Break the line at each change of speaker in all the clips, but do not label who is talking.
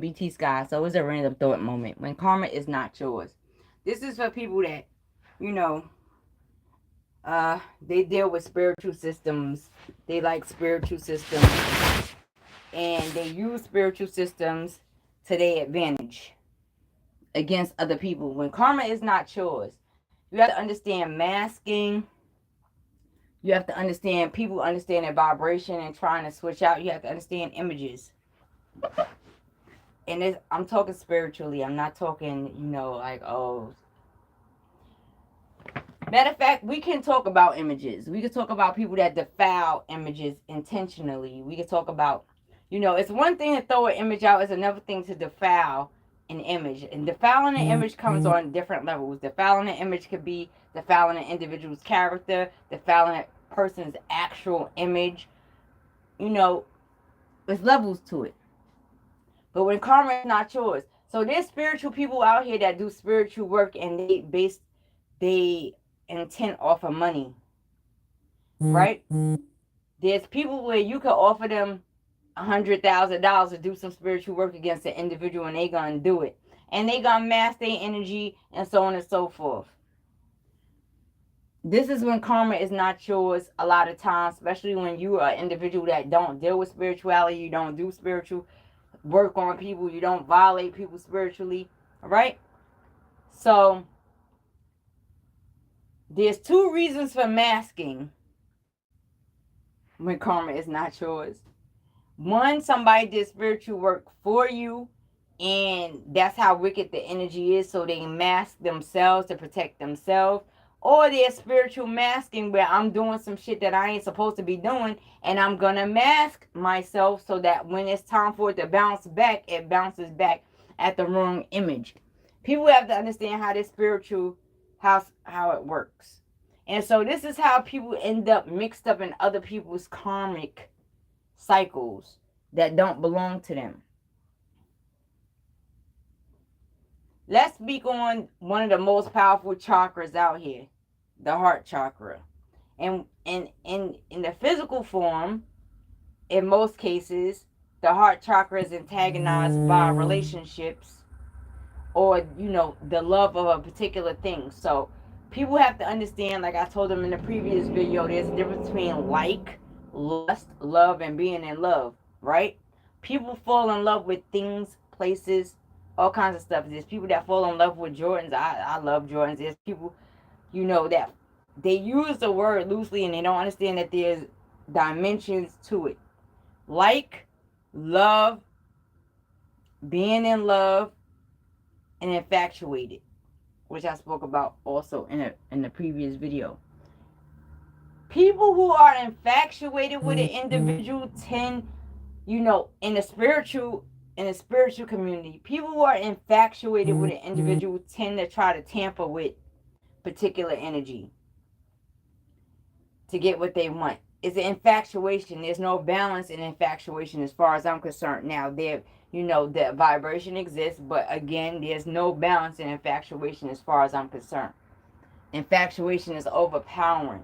BT Sky. So it's a random thought moment. When karma is not yours. This is for people that, you know, they deal with spiritual systems. They like spiritual systems. And they use spiritual systems to their advantage against other people. When karma is not yours, you have to understand masking. You have to understand people understanding vibration and trying to switch out. You have to understand images. And I'm talking spiritually. I'm not talking, like, oh. Matter of fact, we can talk about images. We can talk about people that defile images intentionally. We can talk about, it's one thing to throw an image out. It's another thing to defile an image. And defiling an image comes on different levels. Defiling an image could be defiling an individual's character, defiling a person's actual image. There's levels to it. But when karma is not yours. So there's spiritual people out here that do spiritual work and they base they intent off of money. Right? There's people where you could offer them $100,000 to do some spiritual work against an individual and they gonna do it. And they gonna mask their energy and so on and so forth. This is when karma is not yours a lot of times, especially when you are an individual that don't deal with spirituality, you don't do spiritual work on people, you don't violate people spiritually, all right? So there's two reasons for masking when karma is not yours. One, somebody did spiritual work for you and that's how wicked the energy is, so they mask themselves to protect themselves. Or there's spiritual masking where I'm doing some shit that I ain't supposed to be doing and I'm gonna mask myself so that when it's time for it to bounce back, it bounces back at the wrong image. People have to understand how this spiritual, how it works. And so this is how people end up mixed up in other people's karmic cycles that don't belong to them. Let's speak on one of the most powerful chakras out here, the heart chakra. And in the physical form, in most cases, the heart chakra is antagonized by relationships or, the love of a particular thing. So people have to understand, like I told them in the previous video, there's a difference between like, lust, love, and being in love, right? People fall in love with things, places, all kinds of stuff. There's people that fall in love with Jordans. I love Jordans. There's people, that they use the word loosely and they don't understand that there's dimensions to it. Like, love, being in love, and infatuated, which I spoke about also in the previous video. People who are infatuated with an individual tend, in the spiritual community, people who are infatuated with an individual tend to try to tamper with particular energy to get what they want. It's an infatuation. There's no balance in infatuation as far as I'm concerned. Now, the vibration exists, but again, there's no balance in infatuation as far as I'm concerned. Infatuation is overpowering.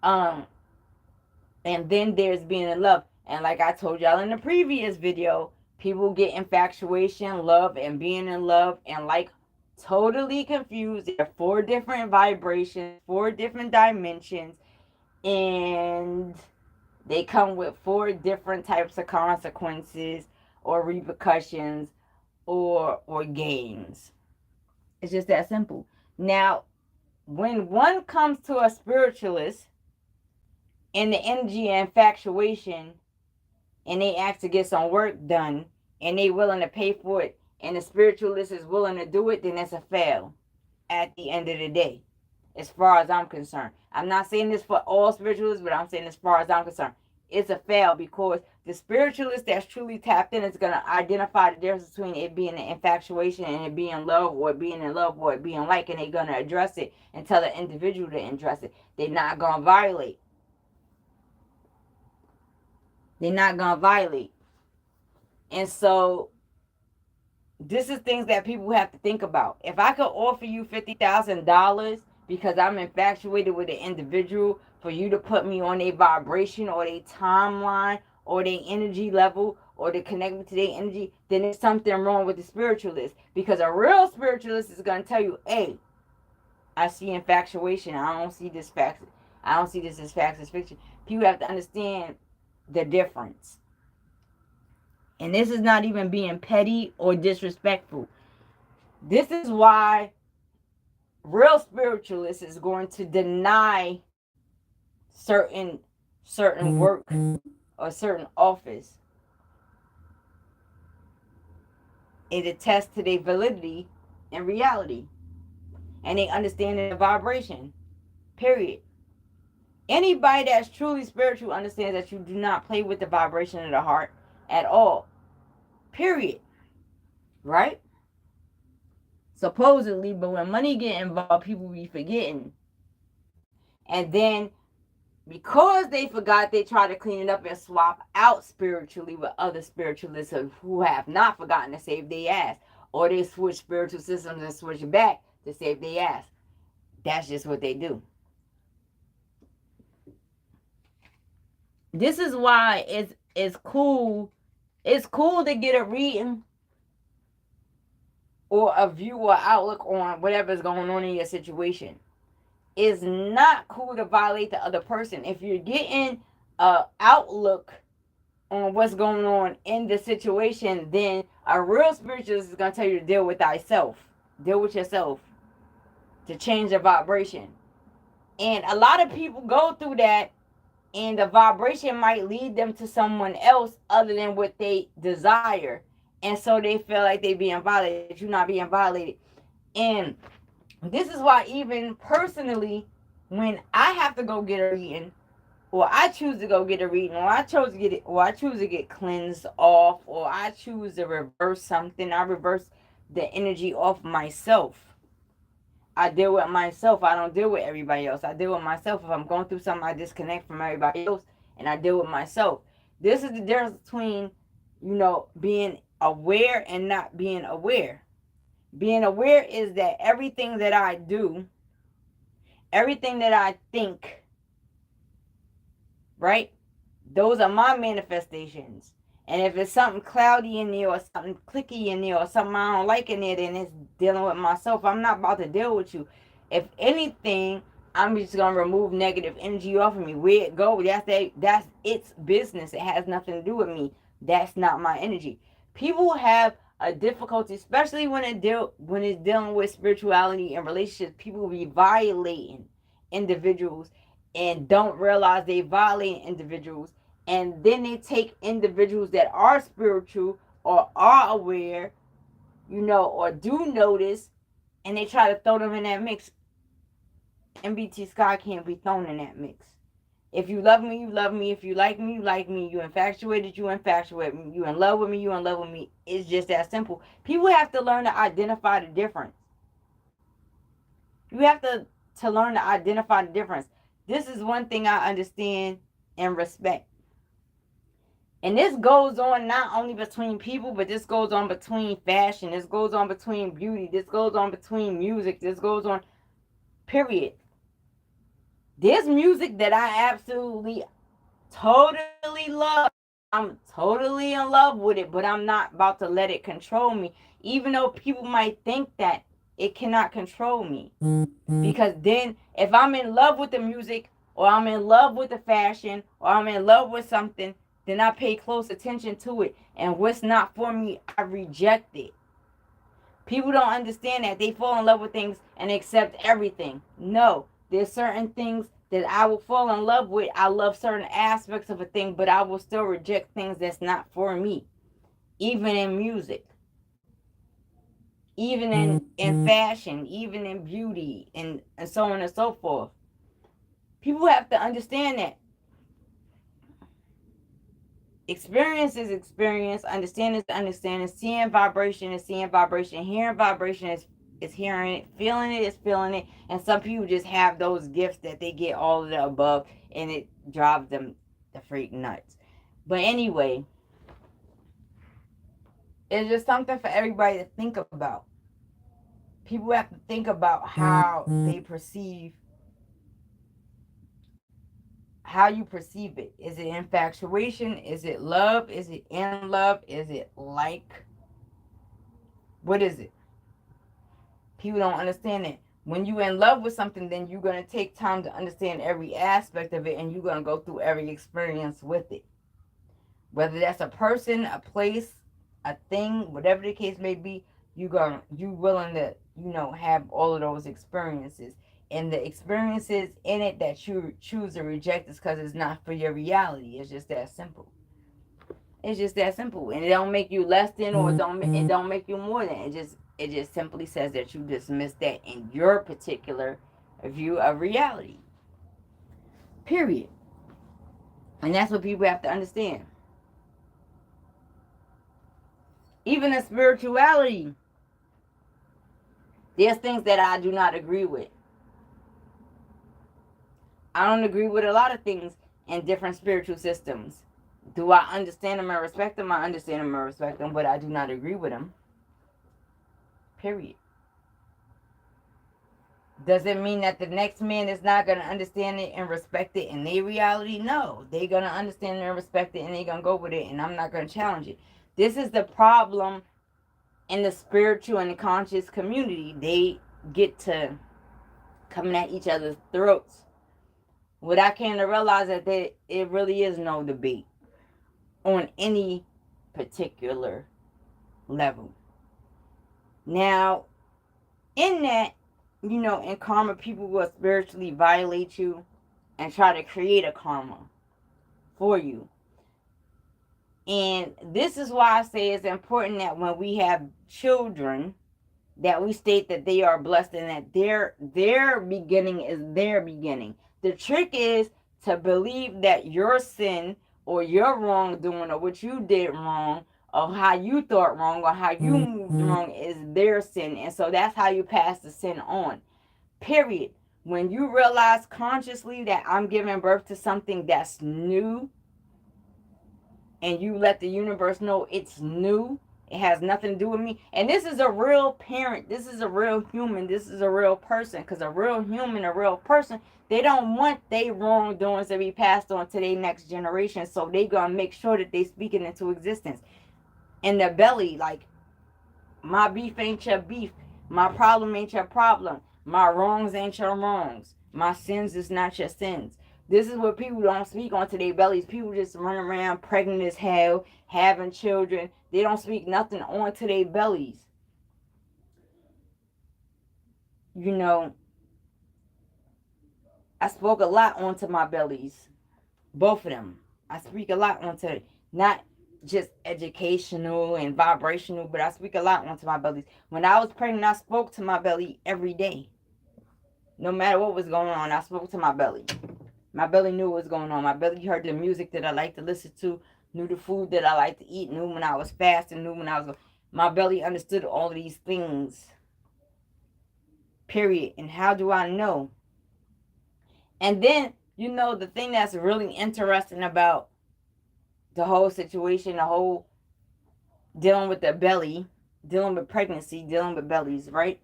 And then there's being in love. And like I told y'all in the previous video, people get infatuation, love, and being in love and like totally confused. There are 4 different vibrations, 4 different dimensions, and they come with 4 different types of consequences or repercussions or gains. It's just that simple. Now, when one comes to a spiritualist in the energy and infatuation and they ask to get some work done and they willing to pay for it and the spiritualist is willing to do it, then it's a fail at the end of the day, as far as I'm concerned. I'm not saying this for all spiritualists, but I'm saying as far as I'm concerned, it's a fail because the spiritualist that's truly tapped in is going to identify the difference between it being an infatuation and it being love, or it being in love, or it being like, and they're going to address it and tell the individual to address it. They're not going to violate. They're not going to violate. And so this is things that people have to think about. If I could offer you $50,000 because I'm infatuated with an individual, for you to put me on a vibration or a timeline or their energy level or they connect me to their energy, then there's something wrong with the spiritualist. Because a real spiritualist is going to tell you, hey, I see infatuation. I don't see this fact. I don't see this as facts as fiction. People have to understand the difference. And this is not even being petty or disrespectful. This is why real spiritualist is going to deny certain work or certain office. It attests to their validity and reality. And they understand the vibration. Period. Anybody that's truly spiritual understands that you do not play with the vibration of the heart at all. Period. Right? Supposedly, but when money get involved, people be forgetting. And then, because they forgot, they try to clean it up and swap out spiritually with other spiritualists who have not forgotten to save their ass. Or they switch spiritual systems and switch back to save their ass. That's just what they do. This is why it's cool. It's cool to get a reading or a view or outlook on whatever's going on in your situation. It's not cool to violate the other person. If you're getting an outlook on what's going on in the situation, then a real spiritualist is going to tell you to deal with thyself. Deal with yourself to change the vibration. And a lot of people go through that, and the vibration might lead them to someone else other than what they desire. And so they feel like they're being violated. You're not being violated. And this is why, even personally, when I have to go get a reading, or I choose to go get a reading, or I choose to get cleansed off, or I choose to reverse something, I reverse the energy off myself. I deal with myself. I don't deal with everybody else. I deal with myself. If I'm going through something, I disconnect from everybody else and I deal with myself. This is the difference between, being aware and not being aware. Being aware is that everything that I do, everything that I think, right? Those are my manifestations. And if it's something cloudy in there or something clicky in there or something I don't like in there, then it's dealing with myself. I'm not about to deal with you. If anything, I'm just going to remove negative energy off of me. Where it goes, that's its business. It has nothing to do with me. That's not my energy. People have a difficulty, especially when it's dealing with spirituality and relationships. People be violating individuals and don't realize they violate individuals. And then they take individuals that are spiritual or are aware, or do notice, and they try to throw them in that mix. NBT Sky can't be thrown in that mix. If you love me, you love me. If you like me, you like me. You infatuated, you infatuate me. You in love with me, you in love with me. It's just that simple. People have to learn to identify the difference. You have to learn to identify the difference. This is one thing I understand and respect. And this goes on not only between people, but this goes on between fashion. This goes on between beauty. This goes on between music. This goes on, period. There's music that I absolutely, totally love. I'm totally in love with it, but I'm not about to let it control me. Even though people might think that, it cannot control me. Because then, if I'm in love with the music, or I'm in love with the fashion, or I'm in love with something, then I pay close attention to it. And what's not for me, I reject it. People don't understand that. They fall in love with things and accept everything. No, there's certain things that I will fall in love with. I love certain aspects of a thing, but I will still reject things that's not for me. Even in music. Even in fashion. Even in beauty. And so on and so forth. People have to understand that. Experience is experience. Understanding is understanding. Seeing vibration is seeing vibration. Hearing vibration is hearing it. Feeling it is feeling it. And some people just have those gifts that they get all of the above, and it drives them the freak nuts. But anyway, it's just something for everybody to think about. People have to think about how they perceive how you perceive it. Is it infatuation? Is it love? Is it in love? Is it like? What is it? People don't understand it. When you're in love with something, then you're going to take time to understand every aspect of it, and you're going to go through every experience with it. Whether that's a person, a place, a thing, whatever the case may be, you willing to, have all of those experiences. And the experiences in it that you choose to reject is because it's not for your reality. It's just that simple. It's just that simple. And it don't make you less than, or it don't make you more than. It just simply says that you dismiss that in your particular view of reality. Period. And that's what people have to understand. Even in spirituality, there's things that I do not agree with. I don't agree with a lot of things in different spiritual systems. Do I understand them and respect them? I understand them and respect them, but I do not agree with them. Period. Does it mean that the next man is not going to understand it and respect it in their reality? No. They're going to understand it and respect it, and they're going to go with it, and I'm not going to challenge it. This is the problem in the spiritual and the conscious community. They get to coming at each other's throats. What I came to realize is that it really is no debate on any particular level. Now, in that, in karma, people will spiritually violate you and try to create a karma for you. And this is why I say it's important that when we have children, that we state that they are blessed and that their beginning is their beginning. The trick is to believe that your sin or your wrongdoing or what you did wrong or how you thought wrong or how you moved wrong is their sin. And so that's how you pass the sin on. Period. When you realize consciously that I'm giving birth to something that's new, and you let the universe know it's new, it has nothing to do with me. And this is a real parent. This is a real human. This is a real person. Because a real human, a real person, they don't want their wrongdoings to be passed on to their next generation. So they going to make sure that they speak it into existence. In the belly, like, my beef ain't your beef. My problem ain't your problem. My wrongs ain't your wrongs. My sins is not your sins. This is what people don't speak onto their bellies. People just run around pregnant as hell, having children. They don't speak nothing onto their bellies. I spoke a lot onto my bellies. Both of them. I speak a lot onto it. Not just educational and vibrational, but I speak a lot onto my bellies. When I was pregnant, I spoke to my belly every day. No matter what was going on, I spoke to my belly. My belly knew what was going on. My belly heard the music that I like to listen to, knew the food that I like to eat, knew when I was fasting, knew when I was... My belly understood all of these things. Period. And how do I know? And then, the thing that's really interesting about the whole situation, the whole dealing with the belly, dealing with pregnancy, dealing with bellies, right?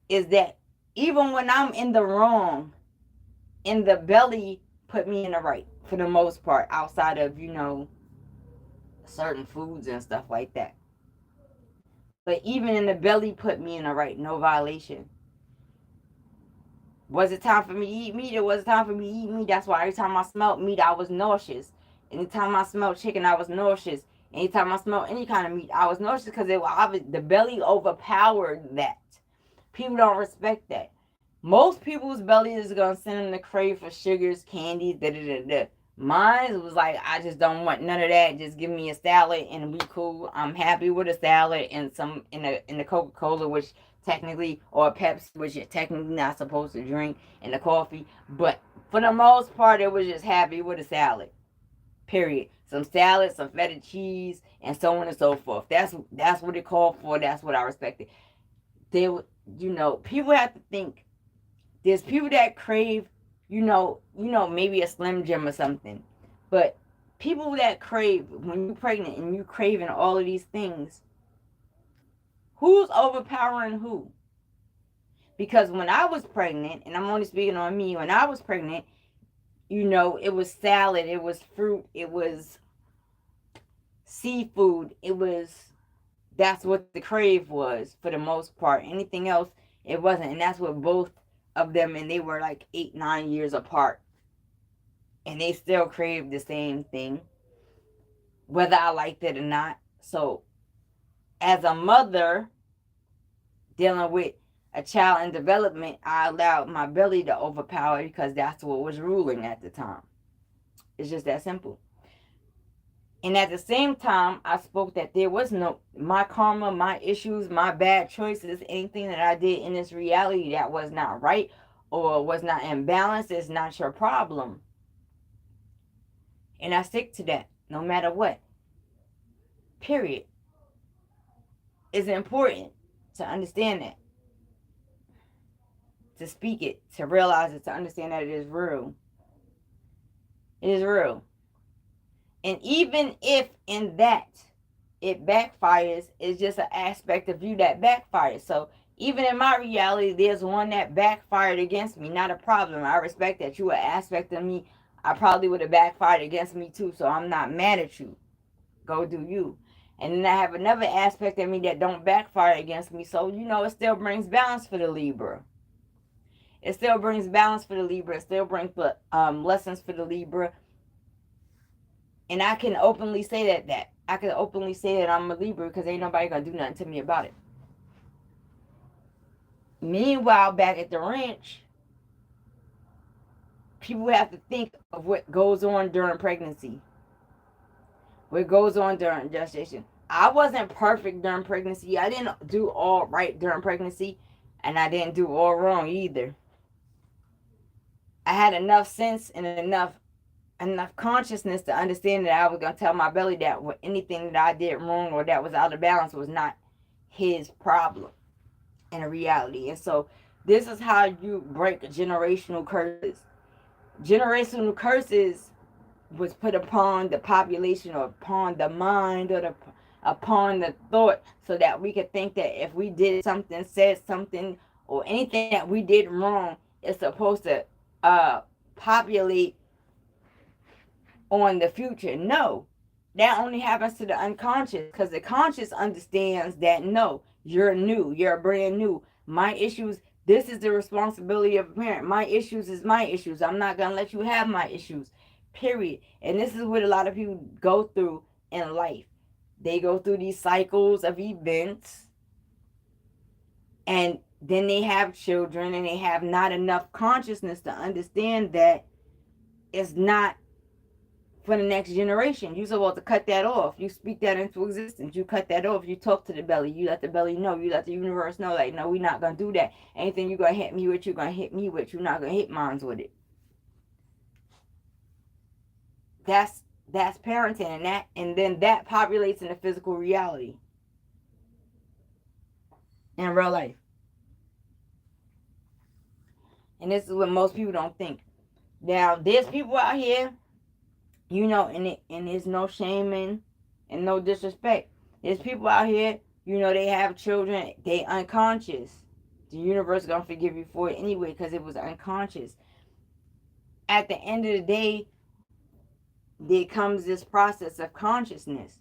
Is that even when I'm in the wrong, in the belly put me in the right for the most part, outside of, certain foods and stuff like that. But even in the belly put me in the right, no violation. Was it time for me to eat meat? It wasn't time for me to eat meat. That's why every time I smelled meat, I was nauseous. Anytime I smelled chicken, I was nauseous. Anytime I smelled any kind of meat, I was nauseous because the belly overpowered that. People don't respect that. Most people's belly is going to send them to crave for sugars, candies, da-da-da-da. Mine was like, I just don't want none of that. Just give me a salad and be cool. I'm happy with a salad and some in the Coca-Cola, which technically, or a Pepsi, which you're technically not supposed to drink, and the coffee. But for the most part, it was just happy with a salad. Period. Some salad, some feta cheese, and so on and so forth. That's what it called for. That's what I respected. People have to think. There's people that crave, maybe a Slim Jim or something. But people that crave, when you're pregnant and you craving all of these things, who's overpowering who? Because when I was pregnant, and I'm only speaking on me, when I was pregnant, You know, it was salad, it was fruit, it was seafood, that's what the crave was for the most part. Anything else, it wasn't. And that's what both of them, and they were like 8-9 years apart. And they still craved the same thing, whether I liked it or not. So, as a mother dealing with a child in development, I allowed my belly to overpower because that's what was ruling at the time. It's just that simple. And at the same time, I spoke that there was no, my karma, my issues, my bad choices, anything that I did in this reality that was not right or was not in balance is not your problem. And I stick to that no matter what. Period. It's important to understand that. To speak it, to realize it, to understand that it is real. It is real. And even if in that it backfires, it's just an aspect of you that backfires. So even in my reality, there's one that backfired against me. Not a problem. I respect that. You are an aspect of me. I probably would have backfired against me too. So I'm not mad at you. Go do you. And then I have another aspect of me that don't backfire against me. So, you know, it still brings balance for the Libra. It still brings balance for the Libra. It still brings lessons for the Libra. And I can openly say that. I can openly say that I'm a Libra because ain't nobody going to do nothing to me about it. Meanwhile, back at the ranch, people have to think of what goes on during pregnancy. What goes on during gestation. I wasn't perfect during pregnancy. I didn't do all right during pregnancy. And I didn't do all wrong either. I had enough sense and enough consciousness to understand that I was going to tell my belly that anything that I did wrong or that was out of balance was not his problem in a reality. And so this is how you break generational curses. Generational curses was put upon the population or upon the mind or upon the thought so that we could think that if we did something, said something, or anything that we did wrong, it's supposed to populate on the future. No, that only happens to the unconscious because the conscious understands that no, you're new, you're brand new. My issues, this is the responsibility of a parent. My issues is my issues. I'm not going to let you have my issues, period. And this is what a lot of people go through in life. They go through these cycles of events and then they have children and they have not enough consciousness to understand that it's not for the next generation. You're supposed to cut that off. You speak that into existence. You cut that off. You talk to the belly. You let the belly know. You let the universe know, like, no, we're not going to do that. Anything you're going to hit me with, you're going to hit me with. You're not going to hit mines with it. That's parenting, and then that populates in the physical reality. In real life. And this is what most people don't think. Now, there's people out here, you know, and there's no shaming and no disrespect. There's people out here, you know, they have children, they unconscious. The universe is going to forgive you for it anyway because it was unconscious. At the end of the day, there comes this process of consciousness.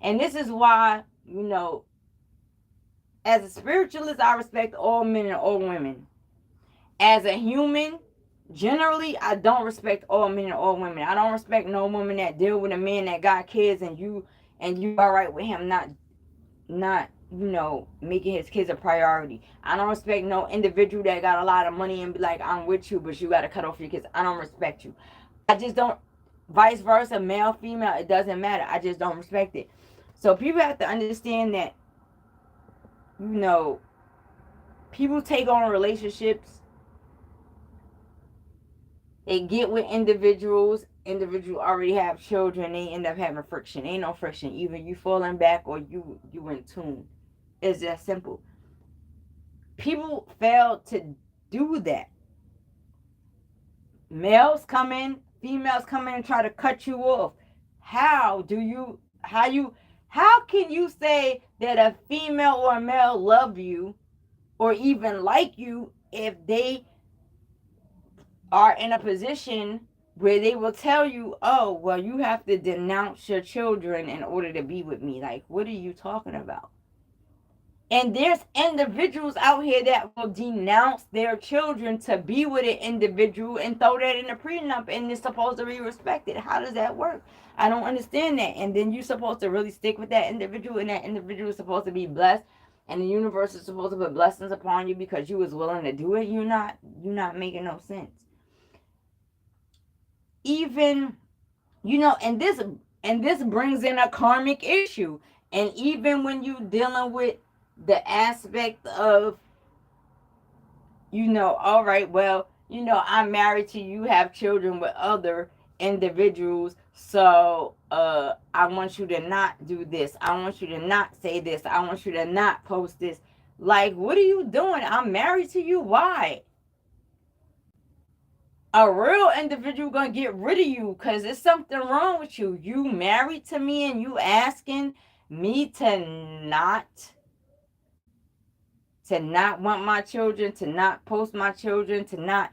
And this is why, you know, as a spiritualist, I respect all men and all women. As a human, generally, I don't respect all men and all women. I don't respect no woman that deal with a man that got kids and you all right with him not you know, making his kids a priority. I don't respect no individual that got a lot of money and be like, I'm with you, but you got to cut off your kids. I don't respect you. I just don't, vice versa, male, female, it doesn't matter. I just don't respect it. So people have to understand that, you know, people take on relationships. They get with individuals. Individuals already have children. They end up having friction. Ain't no friction. Either you falling back or you in tune. It's that simple. People fail to do that. Males come in, females come in and try to cut you off. How can you say that a female or a male love you or even like you if they are in a position where they will tell you, oh, well, you have to denounce your children in order to be with me. Like, what are you talking about? And there's individuals out here that will denounce their children to be with an individual and throw that in a prenup, and it's supposed to be respected. How does that work? I don't understand that. And then you're supposed to really stick with that individual, and that individual is supposed to be blessed, and the universe is supposed to put blessings upon you because you was willing to do it. You're not making no sense. Even, and this brings in a karmic issue. And even when you dealing with the aspect of, all right, well, I'm married to you, have children with other individuals, so I want you to not do this, I want you to not say this, I want you to not post this. Like, what are you doing? I'm married to you. Why? A real individual gonna get rid of you because there's something wrong with you. You married to me and you asking me to not want my children, to not post my children, to not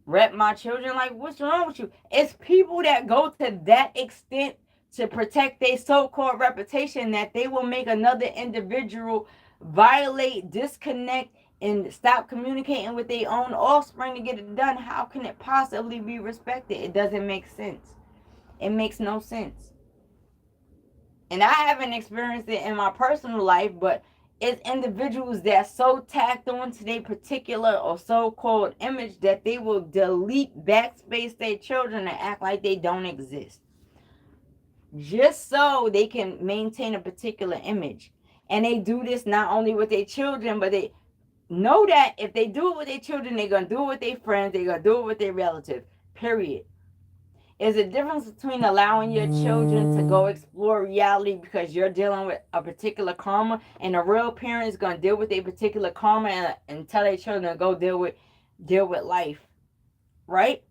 rep my children. Like, what's wrong with you? It's people that go to that extent to protect their so-called reputation that they will make another individual violate, disconnect, and stop communicating with their own offspring to get it done. How can it possibly be respected? It doesn't make sense. It makes no sense. And I haven't experienced it in my personal life, but it's individuals that so tacked on to their particular or so-called image that they will delete, backspace their children and act like they don't exist, just so they can maintain a particular image. And they do this not only with their children, but they know that if they do it with their children, they're going to do it with their friends, they're going to do it with their relatives, period. There's a difference between allowing your children to go explore reality because you're dealing with a particular karma, and a real parent is going to deal with a particular karma and tell their children to go deal with life, right?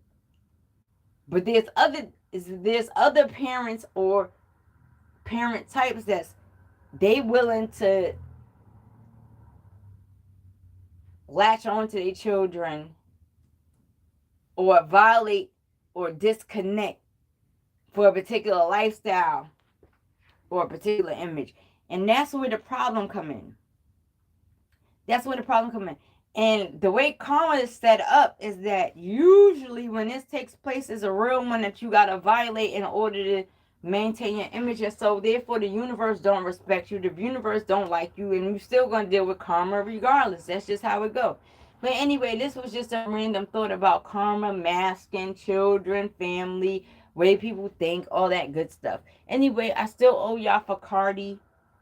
But there's other parents or parent types that's they willing to latch on to their children or violate or disconnect for a particular lifestyle or a particular image. And that's where the problem come in. And the way karma is set up is that usually when this takes place is a real one that you got to violate in order to maintain your image. And so therefore the universe don't respect you, the universe don't like you, and you're still going to deal with karma regardless. That's just how it goes. But anyway, this was just a random thought about karma, masking, children, family, way people think, all that good stuff. Anyway, I still owe y'all for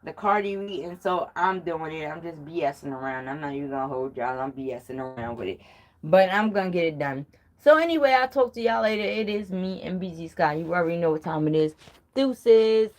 the Cardi reading, so I'm doing it. I'm just BSing around. I'm not even going to hold y'all. I'm BSing around with it. But I'm going to get it done. So anyway, I'll talk to y'all later. It is me, NBT Sky. You already know what time it is. Deuces.